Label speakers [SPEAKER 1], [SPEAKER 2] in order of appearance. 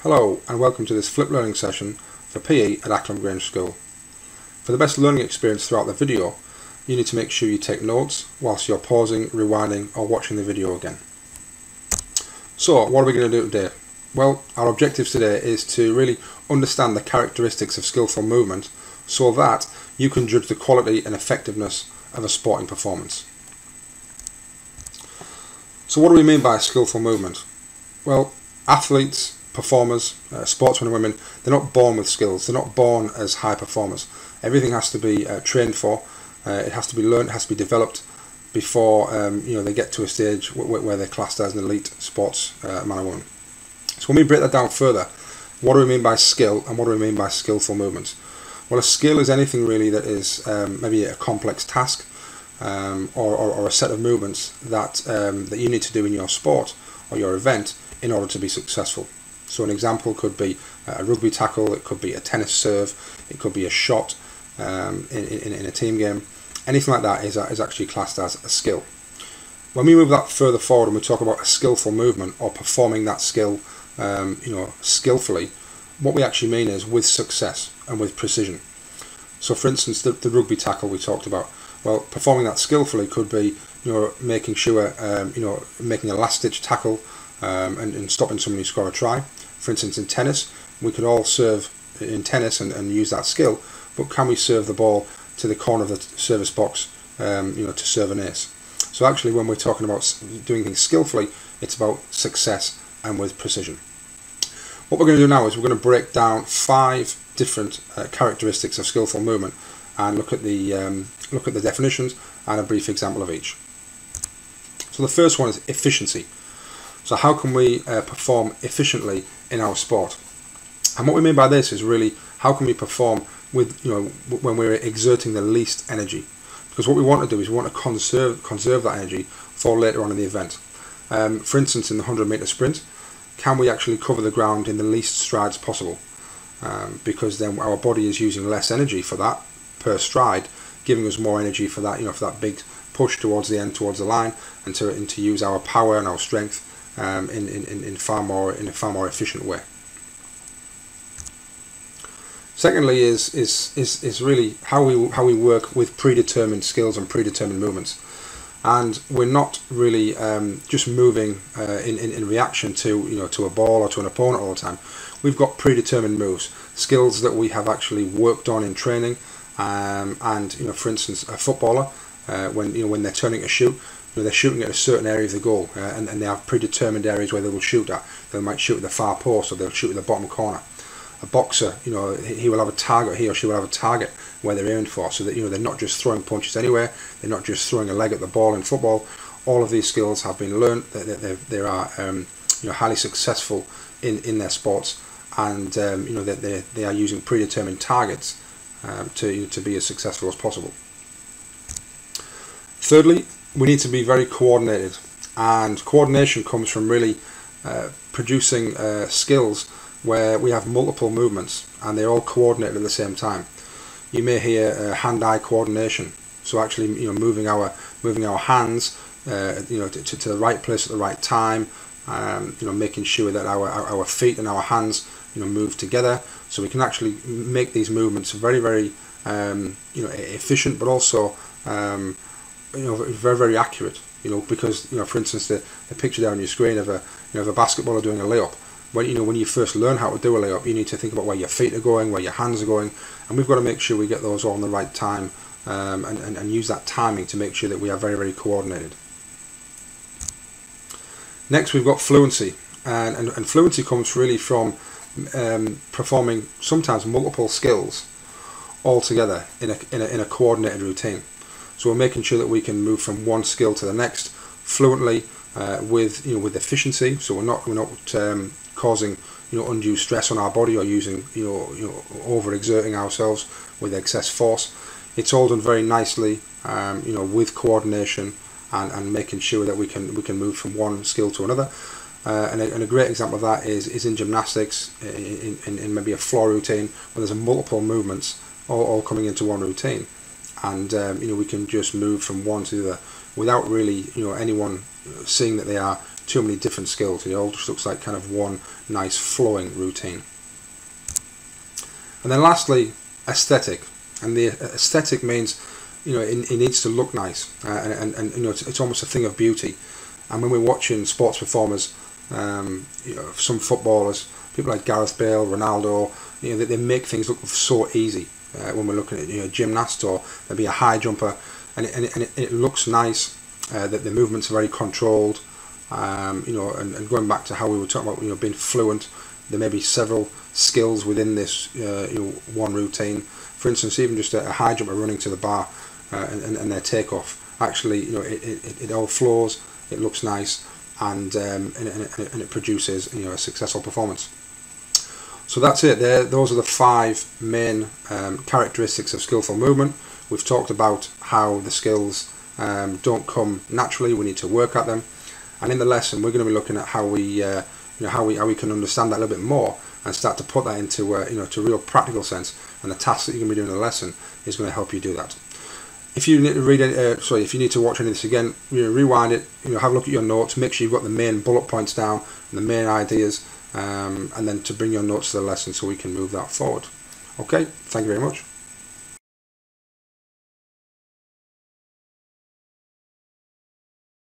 [SPEAKER 1] Hello and welcome to this flip learning session for PE at Acklam Grange School. For the best learning experience throughout the video, you need to make sure you take notes whilst you're pausing, rewinding or watching the video again. So what are we going to do today? Well, our objectives today is to really understand the characteristics of skillful movement so that you can judge the quality and effectiveness of a sporting performance. So what do we mean by skillful movement? Well, athletes, performers, sportsmen and women, they're not born with skills, they're not born as high performers. Everything has to be trained for, it has to be learned, it has to be developed before they get to a stage where they're classed as an elite sports man or woman. So when we break that down further, what do we mean by skill and what do we mean by skillful movements? Well, a skill is anything really that is maybe a complex task or a set of movements that you need to do in your sport or your event in order to be successful. So an example could be a rugby tackle, it could be a tennis serve, it could be a shot in a team game. Anything like that is actually classed as a skill. When we move that further forward and we talk about a skillful movement or performing that skill skillfully, what we actually mean is with success and with precision. So for instance, the rugby tackle we talked about, well, performing that skillfully could be making sure making a last ditch tackle and stopping somebody score a try. For instance, in tennis, we could all serve in tennis and use that skill, but can we serve the ball to the corner of the service box to serve an ace? So actually when we're talking about doing things skillfully, it's about success and with precision. What we're going to do now is we're going to break down 5 different characteristics of skillful movement and look at the definitions and a brief example of each. So the first one is efficiency. So how can we perform efficiently in our sport? And what we mean by this is really how can we perform with when we're exerting the least energy? Because what we want to do is we want to conserve that energy for later on in the event. For instance, in the 100-meter sprint, can we actually cover the ground in the least strides possible? Because then our body is using less energy for that per stride, giving us more energy for that for that big push towards the end, towards the line, and to use our power and our strength in a far more efficient way. Secondly is really how we work with predetermined skills and predetermined movements, and we're not really just moving in reaction to to a ball or to an opponent all the time. We've got predetermined moves, skills that we have actually worked on in training, and for instance, a footballer when they're turning to shoot, they're shooting at a certain area of the goal, and they have predetermined areas where they will shoot at. They might shoot at the far post or they'll shoot at the bottom corner. A boxer, he will have a target, he or she will have a target where they're aiming for, so that they're not just throwing punches anywhere, they're not just throwing a leg at the ball in football. All of these skills have been learned, they are highly successful in their sports, and they are using predetermined targets to be as successful as possible. Thirdly, we need to be very coordinated, and coordination comes from really producing skills where we have multiple movements and they're all coordinated at the same time. You may hear hand-eye coordination, so actually moving our hands to the right place at the right time, making sure that our feet and our hands move together, so we can actually make these movements very efficient, but also very accurate. Because for instance, the picture there on your screen of a basketballer doing a layup. When you first learn how to do a layup, you need to think about where your feet are going, where your hands are going, and we've got to make sure we get those all in the right time, and use that timing to make sure that we are very coordinated. Next, we've got fluency, and fluency comes really from performing sometimes multiple skills all together in a coordinated routine. So we're making sure that we can move from one skill to the next fluently, with efficiency. So we're not causing undue stress on our body or using overexerting ourselves with excess force. It's all done very nicely, with coordination and making sure that we can move from one skill to another. And a great example of that is in gymnastics, in maybe a floor routine where there's multiple movements all coming into one routine, and we can just move from one to the other without really anyone seeing that they are too many different skills. It all just looks like kind of one nice flowing routine. And then lastly, aesthetic. And the aesthetic means, you know, it needs to look nice, and you know, it's almost a thing of beauty. And when we're watching sports performers, you know, some footballers, people like Gareth Bale, Ronaldo, you know, they make things look so easy. When we're looking at, you know, gymnast, or there'll be a high jumper, and it looks nice. That the movements are very controlled. You know, and going back to how we were talking about, you know, being fluent, there may be several skills within this, you know, one routine. For instance, even just a high jumper running to the bar and their takeoff. Actually, you know, it all flows. It looks nice, and it produces, you know, a successful performance. So that's it. Those are the 5 main characteristics of skillful movement. We've talked about how the skills don't come naturally. We need to work at them. And in the lesson, we're going to be looking at how we, you know, how we can understand that a little bit more and start to put that into, you know, to real practical sense. And the tasks that you're going to be doing in the lesson is going to help you do that. If you need to read it, if you need to watch any of this again, you know, rewind it. You know, have a look at your notes. Make sure you've got the main bullet points down and the main ideas, and then to bring your notes to the lesson so we can move that forward. Okay, thank you very much.